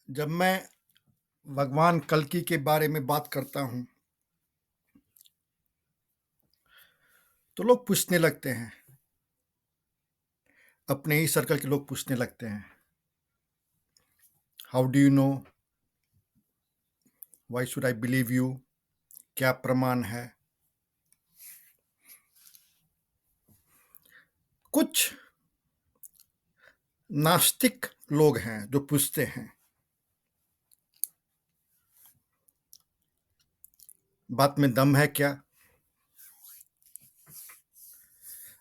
जब मैं भगवान कल्कि के बारे में बात करता हूँ, तो लोग पूछने लगते हैं, अपने ही सर्कल के लोग पूछने लगते हैं, how do you know? Why should I believe you? क्या प्रमाण है? कुछ नास्तिक लोग हैं जो पूछते हैं, बात में दम है क्या?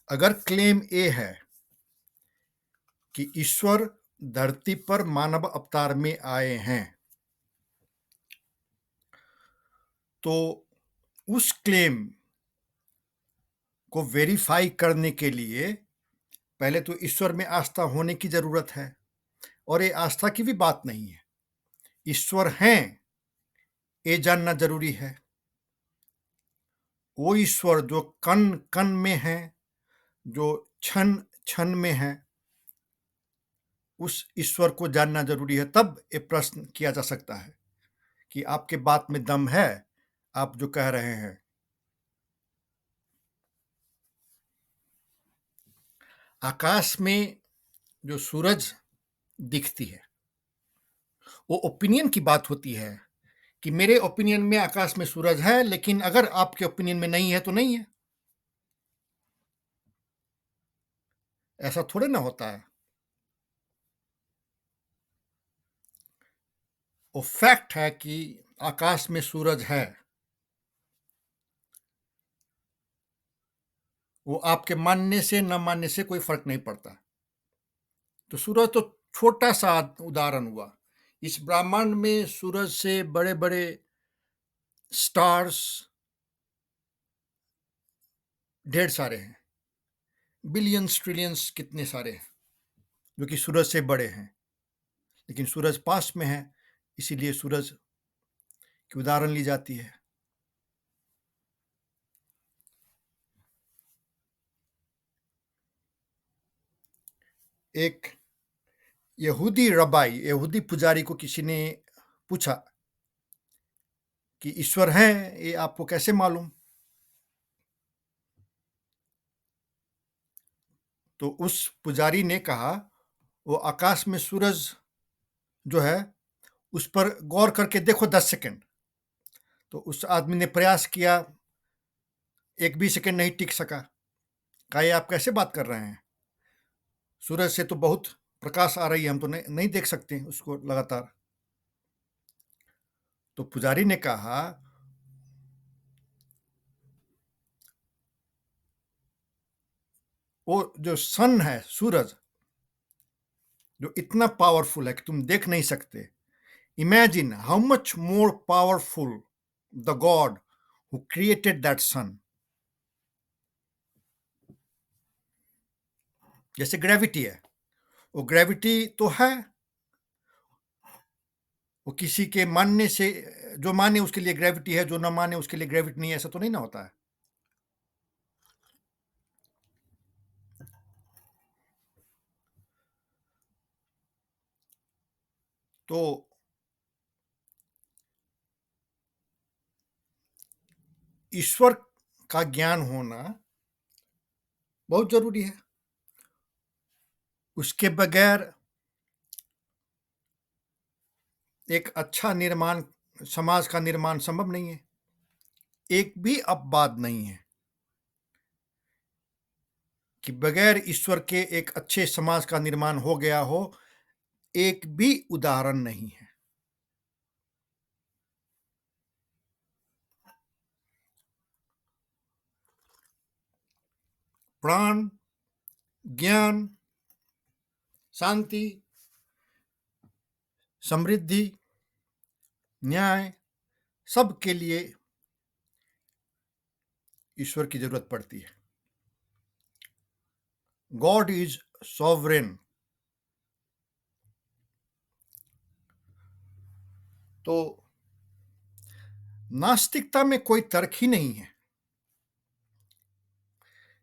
अगर क्लेम ए है कि ईश्वर धरती पर मानव अवतार में आए हैं, तो उस क्लेम को वेरीफाई करने के लिए पहले तो ईश्वर में आस्था होने की जरूरत है। और ये आस्था की भी बात नहीं है, ईश्वर हैं ये जानना जरूरी है। वो ईश्वर जो कण कण में है, जो क्षण क्षण में है, उस ईश्वर को जानना जरूरी है। तब ये प्रश्न किया जा सकता है कि आपके बात में दम है, आप जो कह रहे हैं। आकाश में जो सूरज दिखती है, वो ओपिनियन की बात होती है कि मेरे ओपिनियन में आकाश में सूरज है, लेकिन अगर आपके ओपिनियन में नहीं है तो नहीं है। ऐसा थोड़े ना होता है। वो फैक्ट है कि आकाश में सूरज है, वो आपके मानने से न मानने से कोई फर्क नहीं पड़ता। तो सूरज तो छोटा सा उदाहरण हुआ। इस ब्रह्मांड में सूरज से बड़े बड़े स्टार्स ढेर सारे हैं, बिलियंस ट्रिलियंस कितने सारे हैं जो कि सूरज से बड़े हैं, लेकिन सूरज पास में है, इसीलिए सूरज की उदाहरण ली जाती है। एक यहूदी रबाई, यहूदी पुजारी को किसी ने पूछा कि ईश्वर है, ये आपको कैसे मालूम? तो उस पुजारी ने कहा, वो आकाश में सूरज जो है उस पर गौर करके देखो 10 सेकंड। तो उस आदमी ने प्रयास किया, एक भी सेकंड नहीं टिक सका। कहा, ये आप कैसे बात कर रहे हैं? सूरज से तो बहुत प्रकाश आ रही है, हम तो नहीं देख सकते उसको लगातार। तो पुजारी ने कहा, वो जो सन है, सूरज, जो इतना पावरफुल है कि तुम देख नहीं सकते। Imagine how much more powerful the god who created that sun. जैसे ग्रेविटी है, वो ग्रेविटी तो है, वो किसी के मानने से, जो माने उसके लिए ग्रेविटी है, जो ना माने उसके लिए ग्रेविटी नहीं है, ऐसा तो नहीं ना होता है। तो ईश्वर का ज्ञान होना बहुत जरूरी है। उसके बगैर एक अच्छा निर्माण, समाज का निर्माण संभव नहीं है। एक भी अपवाद नहीं है कि बगैर ईश्वर के एक अच्छे समाज का निर्माण हो गया हो। एक भी उदाहरण नहीं है। प्राण, ज्ञान, शांति, समृद्धि, न्याय, सब के लिए ईश्वर की जरूरत पड़ती है। God is sovereign. तो नास्तिकता में कोई तर्क ही नहीं है।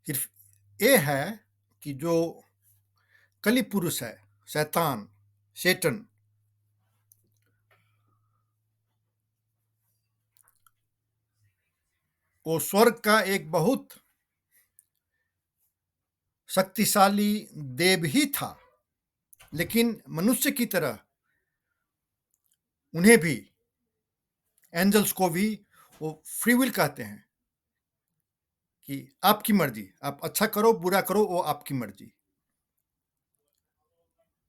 सिर्फ ये है कि जो कली पुरुष है, शैतान, सेटन, वो स्वर्ग का एक बहुत शक्तिशाली देव ही था, लेकिन मनुष्य की तरह उन्हें भी, एंजल्स को भी, वो फ्री विल कहते हैं कि आपकी मर्जी, आप अच्छा करो बुरा करो, वो आपकी मर्जी।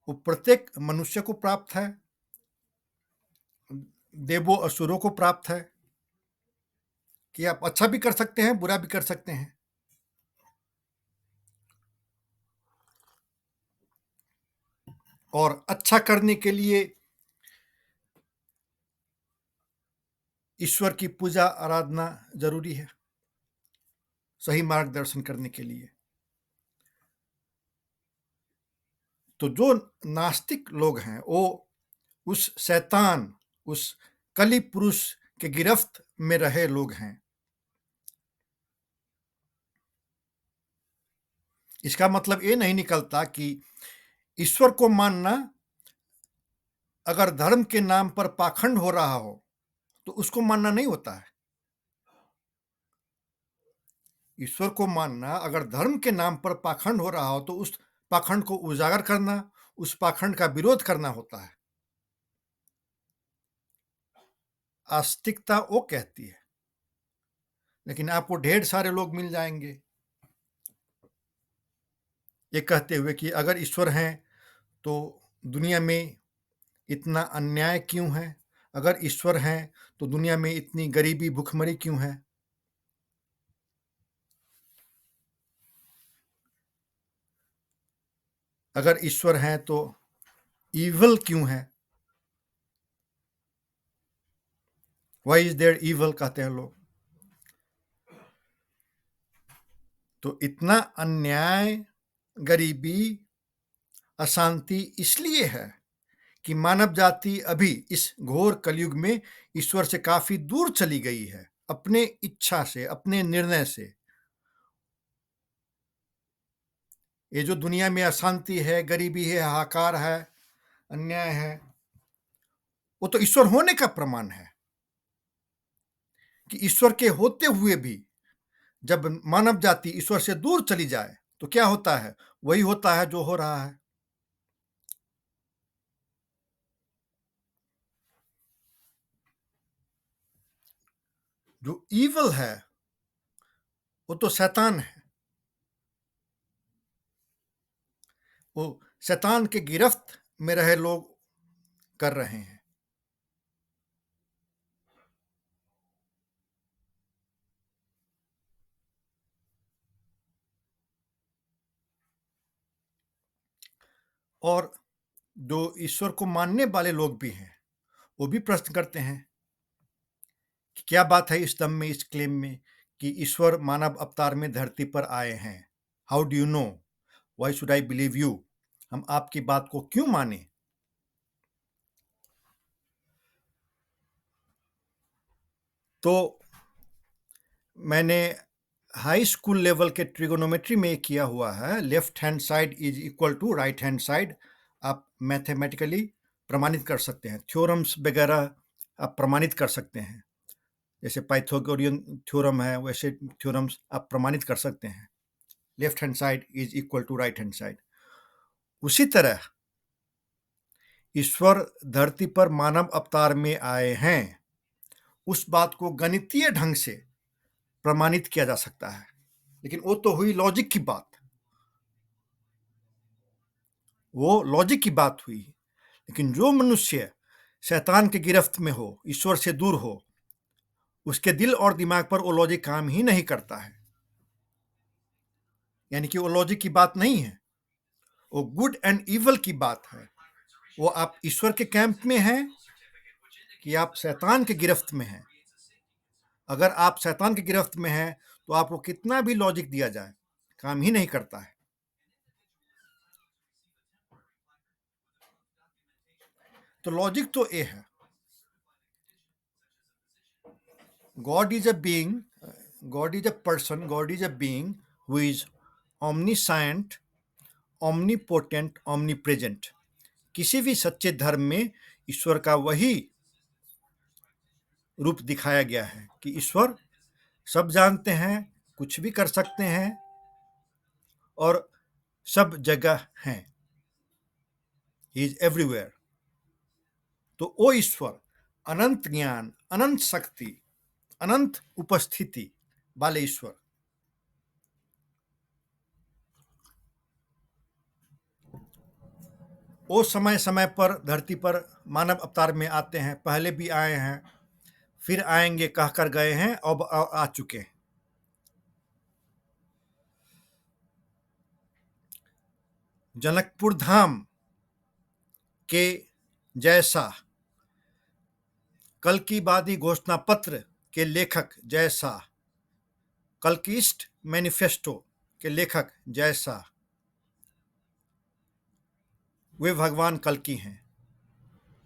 वो प्रत्येक मनुष्य को प्राप्त है, देवों असुरों को प्राप्त है कि आप अच्छा भी कर सकते हैं, बुरा भी कर सकते हैं। और अच्छा करने के लिए ईश्वर की पूजा आराधना जरूरी है, सही मार्गदर्शन करने के लिए। तो जो नास्तिक लोग हैं वो उस शैतान, उस कली पुरुष के गिरफ्त में रहे लोग हैं। इसका मतलब ये नहीं निकलता कि ईश्वर को मानना अगर धर्म के नाम पर पाखंड हो रहा हो तो उसको मानना नहीं होता है। ईश्वर को मानना अगर धर्म के नाम पर पाखंड हो रहा हो तो उस पाखंड को उजागर करना, उस पाखंड का विरोध करना होता है। आस्तिकता वो कहती है, लेकिन आपको ढेर सारे लोग मिल जाएंगे ये कहते हुए कि अगर ईश्वर हैं तो दुनिया में इतना अन्याय क्यों है, अगर ईश्वर हैं तो दुनिया में इतनी गरीबी भूखमरी क्यों है। अगर ईश्वर हैं तो ईवल क्यों है, व्हाई इज देयर ईवल कहते हैं लोग। तो इतना अन्याय, गरीबी, अशांति इसलिए है कि मानव जाति अभी इस घोर कलयुग में ईश्वर से काफी दूर चली गई है, अपने इच्छा से, अपने निर्णय से। ये जो दुनिया में अशांति है, गरीबी है, हाहाकार है, अन्याय है, वो तो ईश्वर होने का प्रमाण है कि ईश्वर के होते हुए भी जब मानव जाति ईश्वर से दूर चली जाए तो क्या होता है, वही होता है जो हो रहा है। जो ईवल है वो तो शैतान है, वो शैतान के गिरफ्त में रहे लोग कर रहे हैं। और जो ईश्वर को मानने वाले लोग भी हैं वो भी प्रश्न करते हैं कि क्या बात है इस दम में, इस क्लेम में कि ईश्वर मानव अवतार में धरती पर आए हैं। How do you know, why should I believe you, हम आपकी बात को क्यों माने। तो मैंने हाई स्कूल लेवल के ट्रिगोनोमेट्री में किया हुआ है, left hand side is equal to right hand side. आप मैथमेटिकली प्रमाणित कर सकते हैं, थ्योरम्स वगैरह आप प्रमाणित कर सकते हैं, जैसे पाइथागोरियन थ्योरम है वैसे थ्योरम्स आप प्रमाणित कर सकते हैं। Left hand side is equal to right hand side. उसी तरह ईश्वर धरती पर मानव अवतार में आए हैं, उस बात को गणितीय ढंग से प्रमाणित किया जा सकता है। लेकिन वो तो हुई लॉजिक की बात, वो लॉजिक की बात हुई। लेकिन जो मनुष्य शैतान के गिरफ्त में हो, ईश्वर से दूर हो, उसके दिल और दिमाग पर वो लॉजिक काम ही नहीं करता है। यानी कि वो लॉजिक की बात नहीं है, वो गुड एंड इवल की बात है। वो आप ईश्वर के कैंप में हैं कि आप शैतान के गिरफ्त में हैं। अगर आप शैतान की गिरफ्त में हैं तो आपको कितना भी लॉजिक दिया जाए काम ही नहीं करता है। तो लॉजिक तो ये है, God is a being, God is a person, God is a being who is omniscient, omnipotent, omnipresent। किसी भी सच्चे धर्म में ईश्वर का वही रूप दिखाया गया है कि ईश्वर सब जानते हैं, कुछ भी कर सकते हैं और सब जगह हैं। He is everywhere. तो वो ईश्वर अनंत ज्ञान, अनंत शक्ति, अनंत उपस्थिति वाले ईश्वर वो समय समय पर धरती पर मानव अवतार में आते हैं। पहले भी आए हैं, फिर आएंगे, कहकर गए हैं, अब आ चुके हैं। जनकपुर धाम के जैसा, कल की बादी घोषणा पत्र के लेखक जैसा, कल्किस्ट मैनिफेस्टो के लेखक जैसा वे भगवान कल्कि हैं।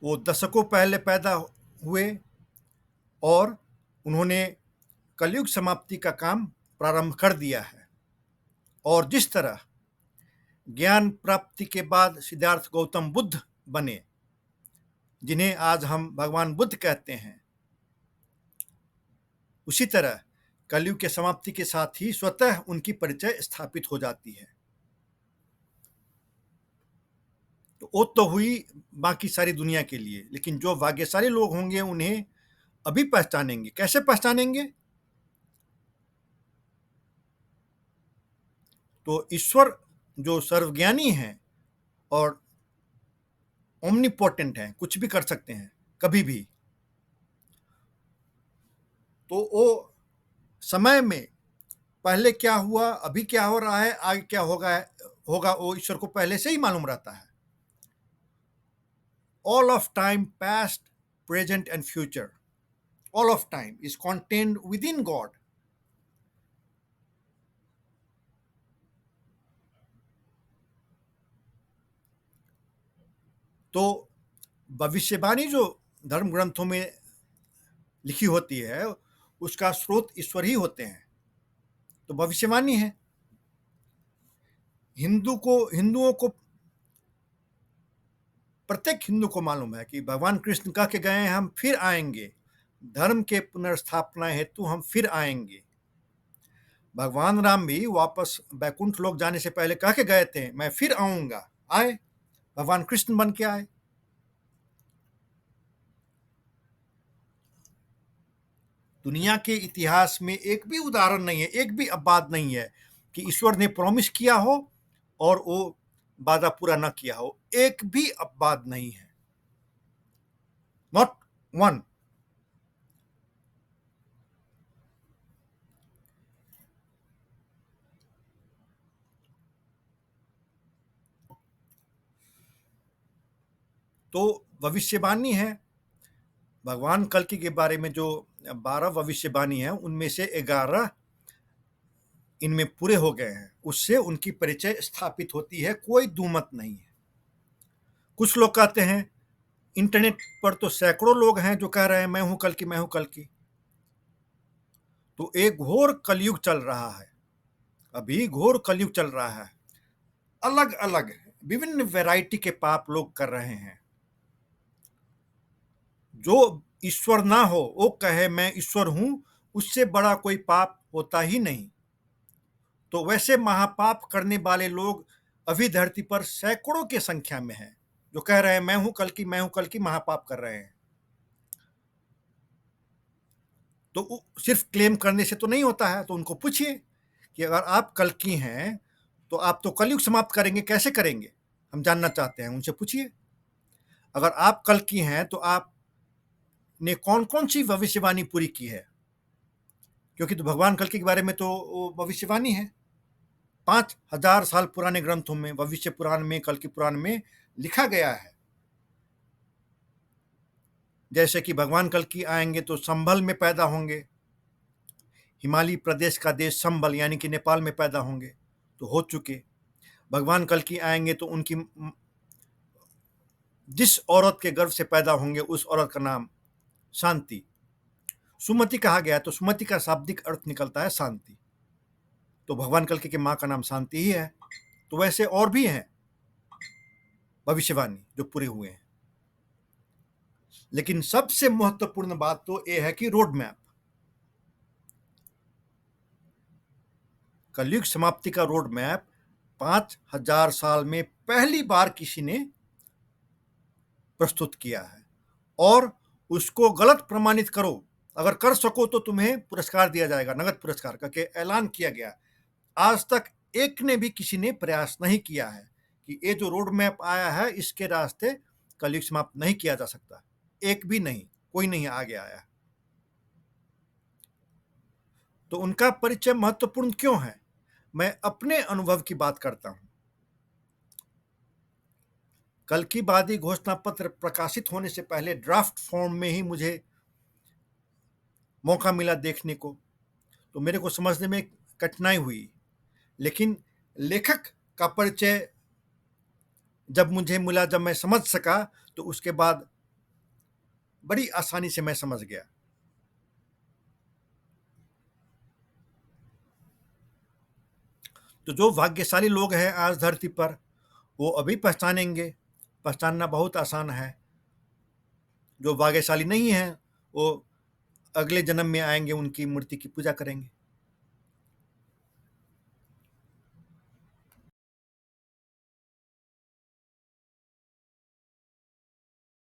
वो दशकों पहले पैदा हुए और उन्होंने कलयुग समाप्ति का काम प्रारंभ कर दिया है। और जिस तरह ज्ञान प्राप्ति के बाद सिद्धार्थ गौतम बुद्ध बने, जिन्हें आज हम भगवान बुद्ध कहते हैं, उसी तरह कलयुग के समाप्ति के साथ ही स्वतः उनकी परिचय स्थापित हो जाती है। तो वो तो हुई बाकी सारी दुनिया के लिए, लेकिन जो भाग्यशाली लोग होंगे उन्हें अभी पहचानेंगे। कैसे पहचानेंगे? तो ईश्वर जो सर्वज्ञानी हैं और ओमनीपोटेंट हैं, कुछ भी कर सकते हैं कभी भी, तो वो समय में पहले क्या हुआ, अभी क्या हो रहा है, आगे क्या होगा वो ईश्वर को पहले से ही मालूम रहता है। All of time, past, present and future, all of time is contained within God. तो भविष्यवाणी जो धर्म ग्रंथों में लिखी होती है उसका स्रोत ईश्वर ही होते हैं। तो भविष्यवाणी है। हिंदुओं को प्रत्येक हिंदू को मालूम है कि भगवान कृष्ण कह के गए हैं हम फिर आएंगे, धर्म के पुनर्स्थापना हेतु हम फिर आएंगे। भगवान राम भी वापस बैकुंठ लोक जाने से पहले कह के गए थे मैं फिर आऊंगा। आए, भगवान कृष्ण बन के आए। दुनिया के इतिहास में एक भी उदाहरण नहीं है, एक भी अपवाद नहीं है कि ईश्वर ने प्रॉमिस किया हो और वो वादा पूरा न किया हो। एक भी अपवाद नहीं है, नॉट वन। तो भविष्यवाणी है भगवान कल्कि के बारे में जो 12 भविष्यवाणी है उनमें से 11 इनमें पूरे हो गए हैं। उससे उनकी परिचय स्थापित होती है, कोई दूमत नहीं है। कुछ लोग कहते हैं, इंटरनेट पर तो सैकड़ों लोग हैं जो कह रहे हैं मैं हूं कल्कि, मैं हूं कल्कि। तो एक घोर कलयुग चल रहा है, अभी घोर कलयुग चल रहा है। अलग अलग विभिन्न वैरायटी के पाप लोग कर रहे हैं। जो ईश्वर ना हो वो कहे मैं ईश्वर हूं, उससे बड़ा कोई पाप होता ही नहीं। तो वैसे महापाप करने वाले लोग अभी धरती पर सैकड़ों की संख्या में हैं जो कह रहे हैं मैं हूं कल्कि, मैं हूं कल्कि, महापाप कर रहे हैं। तो सिर्फ क्लेम करने से तो नहीं होता है। तो उनको पूछिए कि अगर आप कल्कि हैं तो आप तो कलयुग समाप्त करेंगे, कैसे करेंगे? हम जानना चाहते हैं, उनसे पूछिए। अगर आप कल्कि हैं तो आपने कौन कौन सी भविष्यवाणी पूरी की है? क्योंकि तो भगवान कल्कि के बारे में तो वो भविष्यवाणी है 5000 साल पुराने ग्रंथों में, भविष्य पुराण में, कल्कि पुराण में लिखा गया है। जैसे कि भगवान कल्कि आएंगे तो संभल में पैदा होंगे, हिमालय प्रदेश का देश संभल यानी कि नेपाल में पैदा होंगे, तो हो चुके। भगवान कल्कि आएंगे तो उनकी जिस औरत के गर्भ से पैदा होंगे उस औरत का नाम शांति, सुमति कहा गया, तो सुमति का शाब्दिक अर्थ निकलता है शांति। तो भगवान कल्कि की माँ का नाम शांति ही है। तो वैसे और भी हैं भविष्यवाणी जो पूरे हुए हैं। लेकिन सबसे महत्वपूर्ण बात तो यह है कि रोड मैप, कलयुग समाप्ति का रोड मैप 5000 साल में पहली बार किसी ने प्रस्तुत किया है और उसको गलत प्रमाणित करो, अगर कर सको तो तुम्हें पुरस्कार दिया जाएगा, नगद पुरस्कार करके ऐलान किया गया। आज तक एक ने भी किसी ने प्रयास नहीं किया है कि ये जो रोड मैप आया है इसके रास्ते कलयुग समाप्त नहीं किया जा सकता। एक भी नहीं, कोई नहीं आगे आया। तो उनका परिचय महत्वपूर्ण क्यों है? मैं अपने अनुभव की बात करता हूं। कल्किबादी घोषणा पत्र प्रकाशित होने से पहले ड्राफ्ट फॉर्म में ही मुझे मौका मिला देखने को, तो मेरे को समझने में कठिनाई हुई, लेकिन लेखक का परिचय जब मुझे मिला, जब मैं समझ सका, तो उसके बाद बड़ी आसानी से मैं समझ गया। तो जो भाग्यशाली लोग हैं आज धरती पर, वो अभी पहचानेंगे। पहचानना बहुत आसान है। जो भाग्यशाली नहीं है, वो अगले जन्म में आएंगे, उनकी मूर्ति की पूजा करेंगे।